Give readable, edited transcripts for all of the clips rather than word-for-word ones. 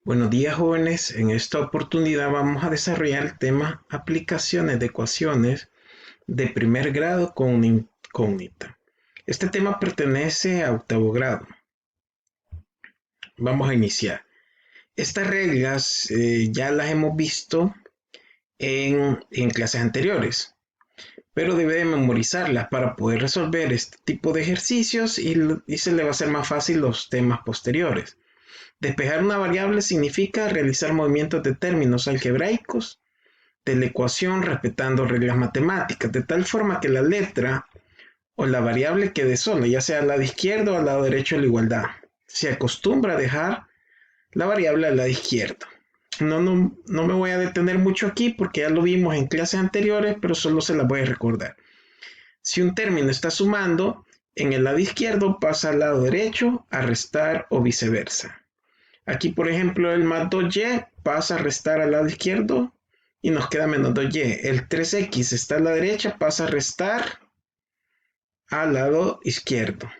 Buenos días, jóvenes. En esta oportunidad vamos a desarrollar el tema aplicaciones de ecuaciones de primer grado con una incógnita. Este tema pertenece a octavo grado. Vamos a iniciar. Estas reglas ya las hemos visto en clases anteriores, pero debe de memorizarlas para poder resolver este tipo de ejercicios y se le va a hacer más fácil los temas posteriores. Despejar una variable significa realizar movimientos de términos algebraicos de la ecuación respetando reglas matemáticas, de tal forma que la letra o la variable quede sola, ya sea al lado izquierdo o al lado derecho de la igualdad. Se acostumbra a dejar la variable al lado izquierdo. No me voy a detener mucho aquí porque ya lo vimos en clases anteriores, pero solo se las voy a recordar. Si un término está sumando, en el lado izquierdo pasa al lado derecho a restar o viceversa. Aquí, por ejemplo, el más 2y pasa a restar al lado izquierdo y nos queda menos 2y. El 3x está a la derecha, pasa a restar al lado izquierdo.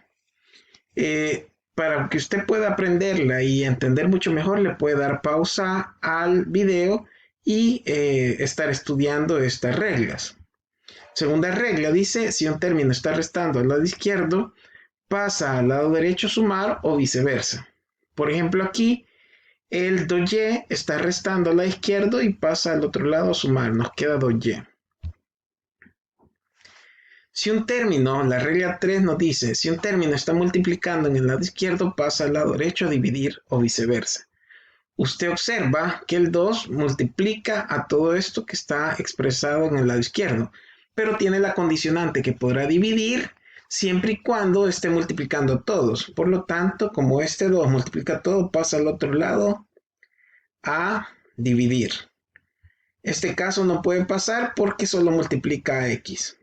Para que usted pueda aprenderla y entender mucho mejor, le puede dar pausa al video y estar estudiando estas reglas. Segunda regla dice, si un término está restando al lado izquierdo, pasa al lado derecho sumar o viceversa. Por ejemplo, aquí el 2y está restando a la izquierda y pasa al otro lado a sumar, nos queda 2y. Si un término, la regla 3 nos dice, si un término está multiplicando en el lado izquierdo, pasa al lado derecho a dividir o viceversa. Usted observa que el 2 multiplica a todo esto que está expresado en el lado izquierdo, pero tiene la condicionante que podrá dividir siempre y cuando esté multiplicando todos. Por lo tanto, como este 2 multiplica todo, pasa al otro lado a dividir. Este caso no puede pasar porque solo multiplica a x.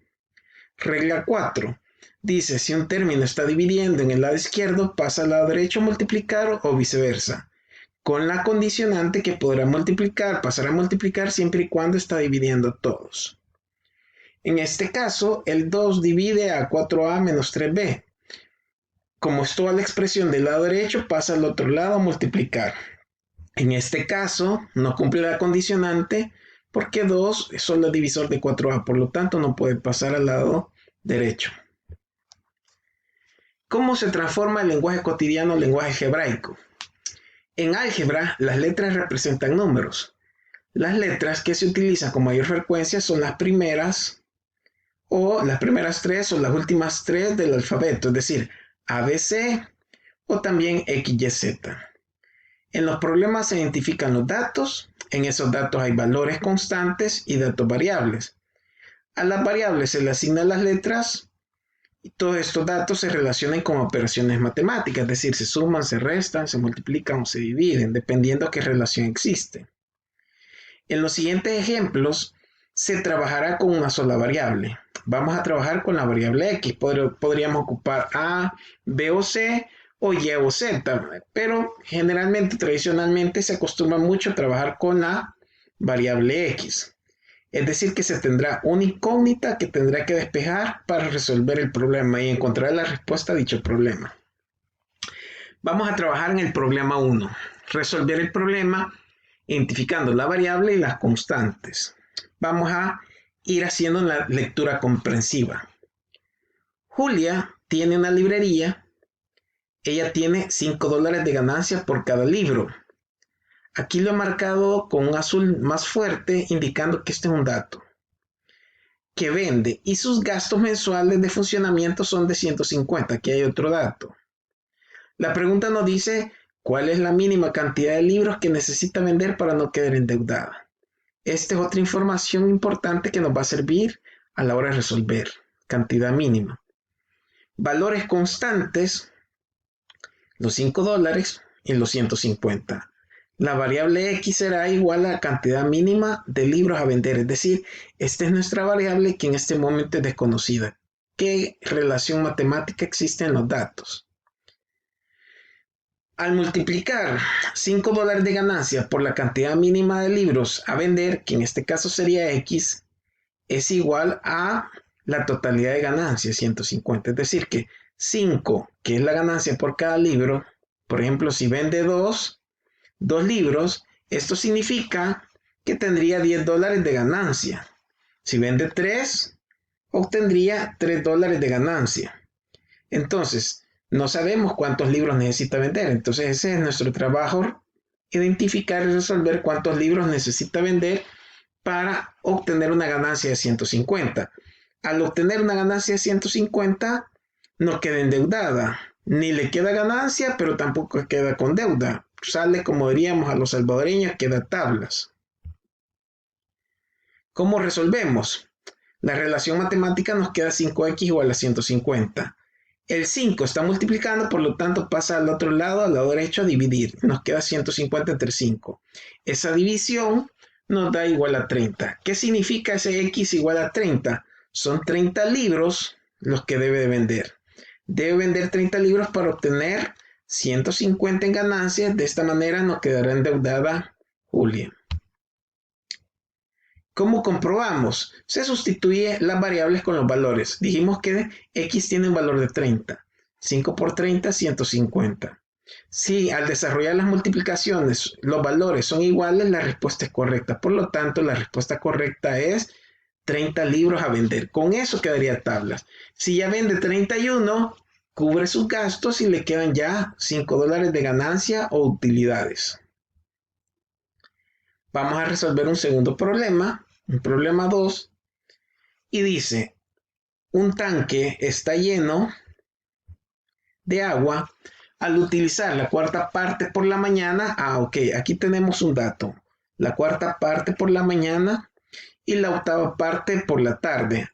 Regla 4. Dice, si un término está dividiendo en el lado izquierdo, pasa al lado derecho a multiplicar o viceversa, con la condicionante que podrá multiplicar, pasará a multiplicar siempre y cuando está dividiendo todos. En este caso, el 2 divide a 4a menos 3b. Como es toda la expresión del lado derecho, pasa al otro lado a multiplicar. En este caso, no cumple la condicionante porque 2 es solo divisor de 4a, por lo tanto no puede pasar al lado derecho. ¿Cómo se transforma el lenguaje cotidiano al lenguaje algebraico? En álgebra, las letras representan números. Las letras que se utilizan con mayor frecuencia son las primeras o las primeras tres o las últimas tres del alfabeto, es decir, ABC o también XYZ. En los problemas se identifican los datos, en esos datos hay valores constantes y datos variables. A las variables se le asignan las letras y todos estos datos se relacionan con operaciones matemáticas, es decir, se suman, se restan, se multiplican o se dividen, dependiendo de qué relación existe. En los siguientes ejemplos se trabajará con una sola variable. Vamos a trabajar con la variable x. Podríamos ocupar a, b o c o y o z, pero generalmente, tradicionalmente, se acostumbra mucho a trabajar con la variable x. Es decir, que se tendrá una incógnita que tendrá que despejar para resolver el problema y encontrar la respuesta a dicho problema. Vamos a trabajar en el problema 1. Resolver el problema identificando la variable y las constantes. Vamos a ir haciendo la lectura comprensiva. Julia tiene una librería. Ella tiene $5 de ganancia por cada libro. Aquí lo he marcado con un azul más fuerte, indicando que este es un dato. Que vende y sus gastos mensuales de funcionamiento son de 150. Aquí hay otro dato. La pregunta nos dice cuál es la mínima cantidad de libros que necesita vender para no quedar endeudada. Esta es otra información importante que nos va a servir a la hora de resolver. Cantidad mínima. Valores constantes, los $5 y los 150. La variable x será igual a la cantidad mínima de libros a vender. Es decir, esta es nuestra variable que en este momento es desconocida. ¿Qué relación matemática existe en los datos? Al multiplicar $5 de ganancia por la cantidad mínima de libros a vender, que en este caso sería x, es igual a la totalidad de ganancias, 150. Es decir, que 5, que es la ganancia por cada libro, por ejemplo, si vende 2, 2 libros, esto significa que tendría $10 de ganancia. Si vende 3, obtendría $3 de ganancia. Entonces, no sabemos cuántos libros necesita vender. Entonces, ese es nuestro trabajo, identificar y resolver cuántos libros necesita vender para obtener una ganancia de 150. Al obtener una ganancia de 150, no queda endeudada. Ni le queda ganancia, pero tampoco queda con deuda. Sale, como diríamos a los salvadoreños, queda tablas. ¿Cómo resolvemos? La relación matemática nos queda 5x igual a 150. El 5 está multiplicando, por lo tanto pasa al otro lado, al lado derecho, a dividir. Nos queda 150 entre 5. Esa división nos da igual a 30. ¿Qué significa ese x igual a 30? Son 30 libros los que debe de vender. Debe vender 30 libros para obtener 150 en ganancias. De esta manera no quedará endeudada Julia. ¿Cómo comprobamos? Se sustituye las variables con los valores. Dijimos que x tiene un valor de 30. 5 por 30, 150. Si al desarrollar las multiplicaciones los valores son iguales, la respuesta es correcta. Por lo tanto, la respuesta correcta es 30 libros a vender. Con eso quedaría tablas. Si ya vende 31, cubre sus gastos y le quedan ya $5 de ganancia o utilidades. Vamos a resolver un segundo problema, un problema 2, y dice, un tanque está lleno de agua. Al utilizar la cuarta parte por la mañana, aquí tenemos un dato, la cuarta parte por la mañana y la octava parte por la tarde.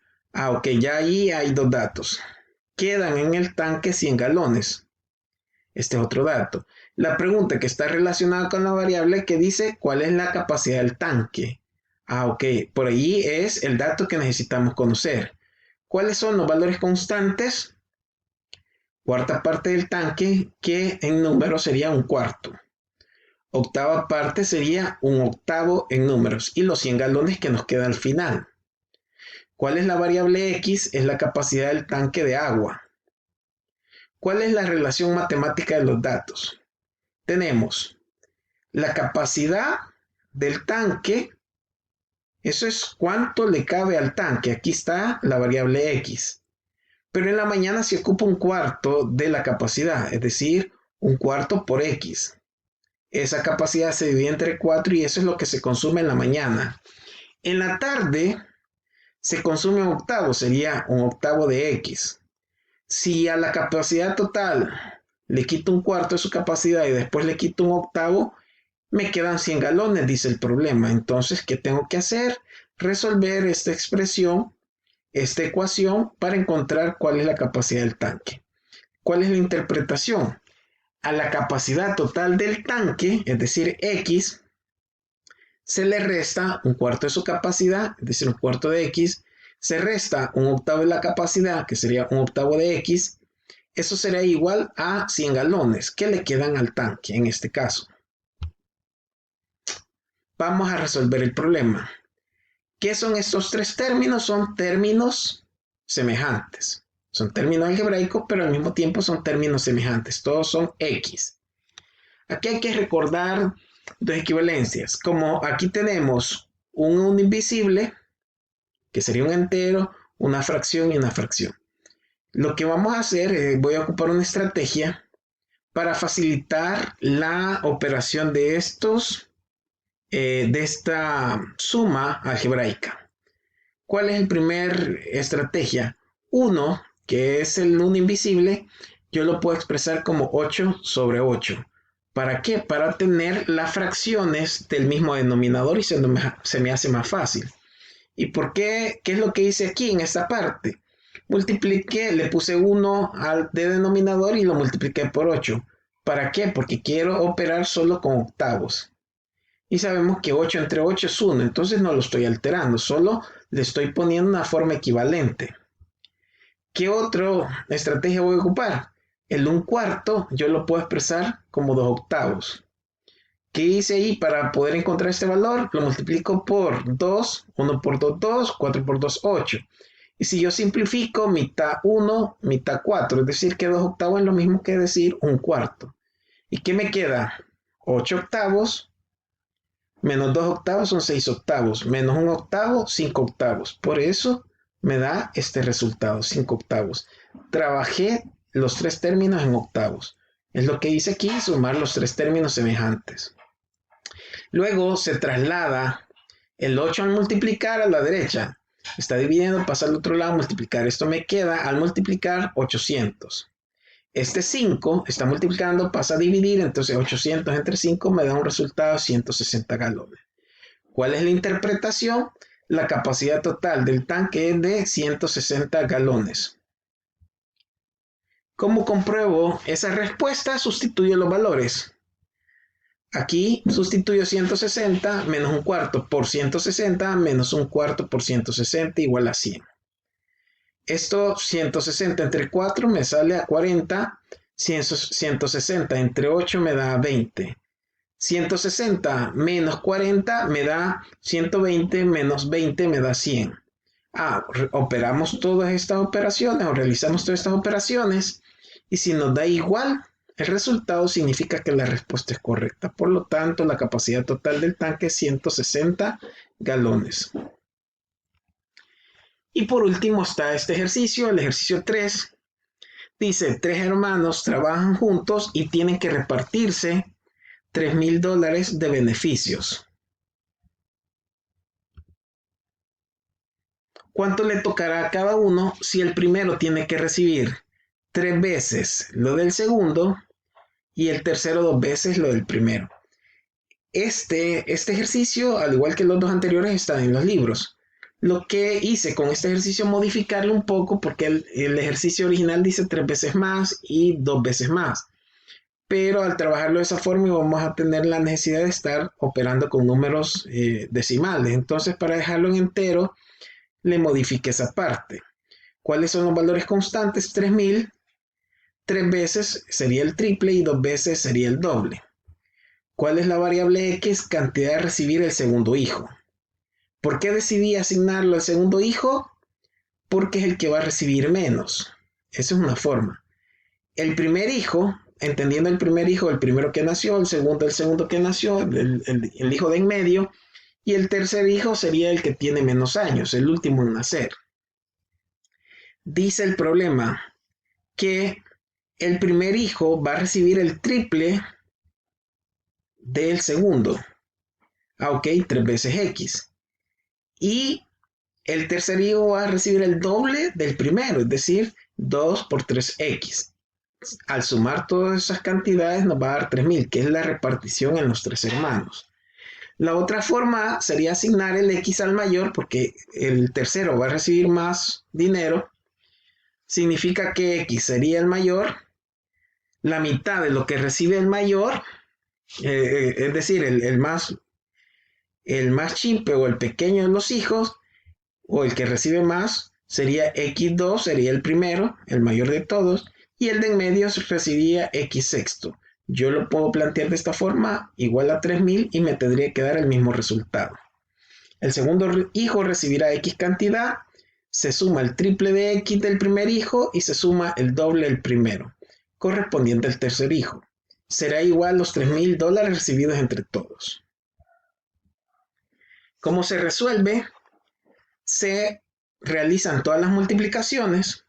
Ya ahí hay 2 datos. Quedan en el tanque 100 galones. Este es otro dato. La pregunta que está relacionada con la variable que dice cuál es la capacidad del tanque. Por ahí es el dato que necesitamos conocer. ¿Cuáles son los valores constantes? Cuarta parte del tanque, que en números sería un cuarto. Octava parte sería un octavo en números. Y los 100 galones que nos quedan al final. ¿Cuál es la variable X? Es la capacidad del tanque de agua. ¿Cuál es la relación matemática de los datos? Tenemos la capacidad del tanque. Eso es cuánto le cabe al tanque. Aquí está la variable X. Pero en la mañana se ocupa un cuarto de la capacidad, es decir, un cuarto por X. Esa capacidad se divide entre 4 y eso es lo que se consume en la mañana. En la tarde se consume un octavo, sería un octavo de X. Si a la capacidad total le quito un cuarto de su capacidad y después le quito un octavo, me quedan 100 galones, dice el problema. Entonces, ¿qué tengo que hacer? Resolver esta expresión, esta ecuación, para encontrar cuál es la capacidad del tanque. ¿Cuál es la interpretación? A la capacidad total del tanque, es decir, X, se le resta un cuarto de su capacidad, es decir, un cuarto de X, se resta un octavo de la capacidad, que sería un octavo de X, eso será igual a 100 galones que le quedan al tanque en este caso. Vamos a resolver el problema. ¿Qué son estos 3 términos? Son términos semejantes. Son términos algebraicos, pero al mismo tiempo son términos semejantes. Todos son X. Aquí hay que recordar 2 equivalencias. Como aquí tenemos un invisible, que sería un entero, una fracción y una fracción. Lo que vamos a hacer, voy a ocupar una estrategia para facilitar la operación de esta suma algebraica. ¿Cuál es la primera estrategia? 1, que es el 1 invisible, yo lo puedo expresar como 8 sobre 8. ¿Para qué? Para tener las fracciones del mismo denominador y se me hace más fácil. ¿Y por qué? ¿Qué es lo que hice aquí en esta parte? Multipliqué, le puse 1 de denominador y lo multipliqué por 8. ¿Para qué? Porque quiero operar solo con octavos. Y sabemos que 8 entre 8 es 1, entonces no lo estoy alterando, solo le estoy poniendo una forma equivalente. ¿Qué otra estrategia voy a ocupar? El 1/4 yo lo puedo expresar como 2 octavos. ¿Qué hice ahí para poder encontrar este valor? Lo multiplico por 2, 1 por 2, 2, 4 por 2, 8. Y si yo simplifico, mitad 1, mitad 4, es decir que 2 octavos es lo mismo que decir 1/4. ¿Y qué me queda? 8 octavos, menos 2 octavos son 6 octavos, menos 1 octavo, 5 octavos. Por eso me da este resultado, 5 octavos. Trabajé los tres términos en octavos. Es lo que hice aquí, sumar los tres términos semejantes. Luego se traslada el 8 al multiplicar a la derecha. Está dividiendo, pasa al otro lado, multiplicar. Esto me queda al multiplicar 800. Este 5 está multiplicando, pasa a dividir, entonces 800 entre 5 me da un resultado de 160 galones. ¿Cuál es la interpretación? La capacidad total del tanque es de 160 galones. ¿Cómo compruebo esa respuesta? Sustituyo los valores. Aquí sustituyo 160 menos un cuarto por 160 menos un cuarto por 160 igual a 100. Esto 160 entre 4 me sale a 40, 160 entre 8 me da 20. 160 menos 40 me da 120 menos 20 me da 100. Operamos todas estas operaciones o realizamos todas estas operaciones y si nos da igual, el resultado significa que la respuesta es correcta. Por lo tanto, la capacidad total del tanque es 160 galones. Y por último está este ejercicio, el ejercicio 3. Dice, 3 hermanos trabajan juntos y tienen que repartirse $3,000 de beneficios. ¿Cuánto le tocará a cada uno si el primero tiene que recibir 3 veces lo del segundo y el tercero 2 veces lo del primero? Este ejercicio, al igual que los dos anteriores, está en los libros. Lo que hice con este ejercicio es modificarlo un poco porque el ejercicio original dice 3 veces más y 2 veces más. Pero al trabajarlo de esa forma vamos a tener la necesidad de estar operando con números decimales. Entonces, para dejarlo en entero, le modifique esa parte. ¿Cuáles son los valores constantes? 3,000. 3 veces sería el triple y 2 veces sería el doble. ¿Cuál es la variable X? Cantidad de recibir el segundo hijo. ¿Por qué decidí asignarlo al segundo hijo? Porque es el que va a recibir menos. Esa es una forma. El primer hijo, entendiendo el primer hijo, el primero que nació, el segundo que nació, el hijo de en medio, y el tercer hijo sería el que tiene menos años, el último en nacer. Dice el problema que el primer hijo va a recibir el triple del segundo. Ok, 3 veces X. Y el tercer hijo va a recibir el doble del primero, es decir, 2 por 3X. Al sumar todas esas cantidades nos va a dar 3,000, que es la repartición en los 3 hermanos. La otra forma sería asignar el X al mayor, porque el tercero va a recibir más dinero. Significa que X sería el mayor, la mitad de lo que recibe el mayor, es decir, el más chimpe o el pequeño de los hijos, o el que recibe más, sería X2, sería el primero, el mayor de todos, y el de en medio recibiría X sexto. Yo lo puedo plantear de esta forma, igual a 3,000 y me tendría que dar el mismo resultado. El segundo hijo recibirá X cantidad, se suma el triple de X del primer hijo y se suma el doble del primero, correspondiente al tercer hijo. Será igual a los $3,000 recibidos entre todos. ¿Cómo se resuelve? Se realizan todas las multiplicaciones.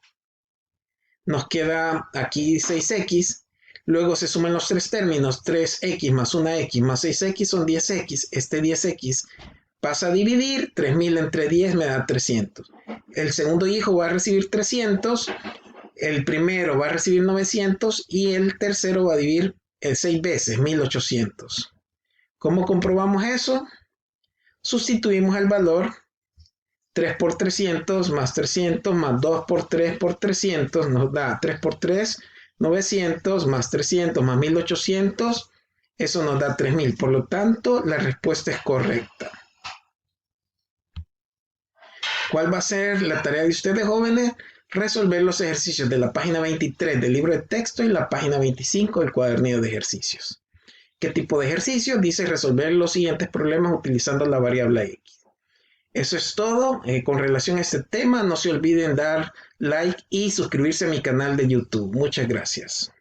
Nos queda aquí 6X. Luego se suman los tres términos. 3X más 1X más 6X son 10X. Este 10X pasa a dividir. 3,000 entre 10 me da 300. El segundo hijo va a recibir 300. El primero va a recibir 900. Y el tercero va a dividir 6 veces, 1800. ¿Cómo comprobamos eso? Sustituimos el valor 3 por 300 más 300 más 2 por 3 por 300 nos da 3 por 3, 900 más 300 más 1800, eso nos da 3,000. Por lo tanto, la respuesta es correcta. ¿Cuál va a ser la tarea de ustedes, jóvenes? Resolver los ejercicios de la página 23 del libro de texto y la página 25 del cuadernillo de ejercicios. ¿Qué tipo de ejercicio? Dice resolver los siguientes problemas utilizando la variable X. Eso es todo con relación a este tema. No se olviden dar like y suscribirse a mi canal de YouTube. Muchas gracias.